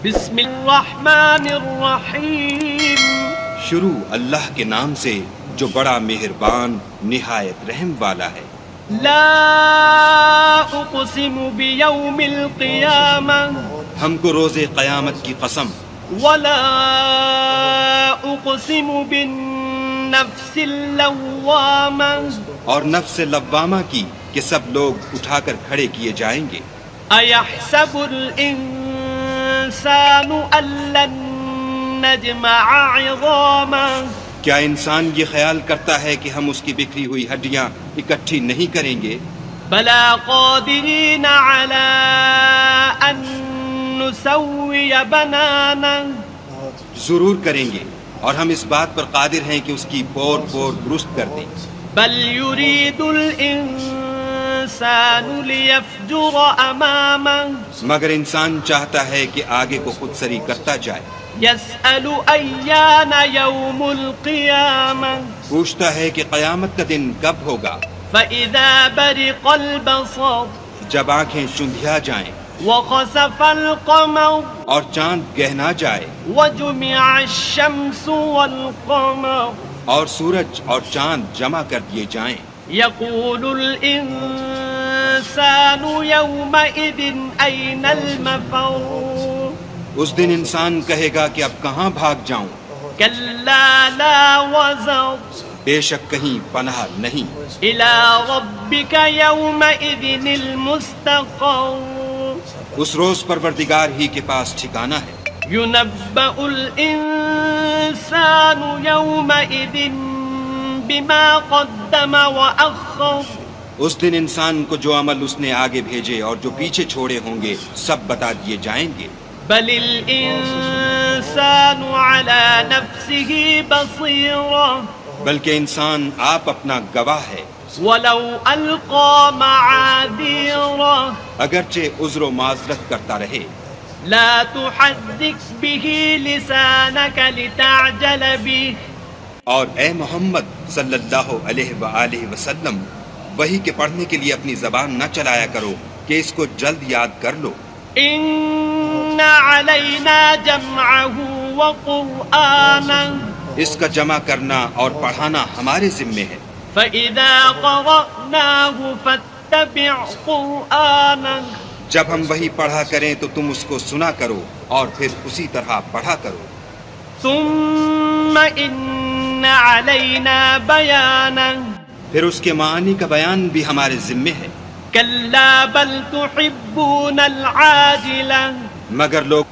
بسم الرحمن الرحیم، شروع اللہ کے نام سے جو بڑا مہربان نہایت رحم والا ہے۔ لا اقسم بیوم القیامہ ہم کو روز قیامت کی قسم، ولا اقسم بالنفس اللوامہ اور نفس لوامہ کی کہ سب لوگ اٹھا کر کھڑے کیے جائیں گے۔ ایحسب الانسان ان لن نجمع عظامہ، کیا انسان یہ خیال کرتا ہے کہ ہم اس کی بکھری ہوئی ہڈیاں اکٹھی نہیں کریں گے؟ بلا قادرین علی ان نسوی بنانا، ضرور کریں گے، اور ہم اس بات پر قادر ہیں کہ اس کی پور پور درست کر دیں۔ بل یرید الانسان لیفجر امامہ، مگر انسان چاہتا ہے کہ آگے کو خود سری کرتا جائے۔ یسأل ایان یوم القیامہ، پوچھتا ہے کہ قیامت کا دن کب ہوگا؟ فإذا برق البصر جب آنکھیں چندھیا جائیں وخسف القمر اور چاند گہنا جائے وجمع الشمس والقمر اور سورج اور چاند جمع کر دیے جائیں، یقول الانسان یومئذ این المفر، اس دن انسان کہے گا کہ اب کہاں بھاگ جاؤں؟ کلا لا وزر بے شک کہیں پناہ نہیں۔ الی ربک یومئذ المستقر، اس روز پروردگار ہی کے پاس ٹھکانہ ہے۔ ينبأ الإنسان يومئذ بما قدم وأخر، اس دن انسان کو جو عمل اس نے آگے بھیجے اور جو پیچھے چھوڑے ہوں گے سب بتا دیے جائیں گے۔ بل الإنسان على نفسه بصيرة، بلکہ انسان آپ اپنا گواہ ہے، ولو ألقى معاذيره، اگرچہ عذر و معذرت کرتا رہے۔ لا تحرك به لسانك لتعجل به، اور اے محمد صلی اللہ علیہ وآلہ وسلم وحی کے پڑھنے کے لیے اپنی زبان نہ چلایا کرو کہ اس کو جلد یاد کر لو۔ إن علينا جمعه وقرآنه، اس کا جمع کرنا اور پڑھانا ہمارے ذمے ہے۔ فإذا قرأناه فاتبع قرآنه، جب ہم وہی پڑھا کریں تو تم اس کو سنا کرو اور پھر اسی طرح پڑھا کرو۔ ثم إن علينا بيانه، پھر اس کے معانی کا بیان بھی ہمارے ذمے ہے۔ كلا بل تحبون العاجلة، مگر لوگ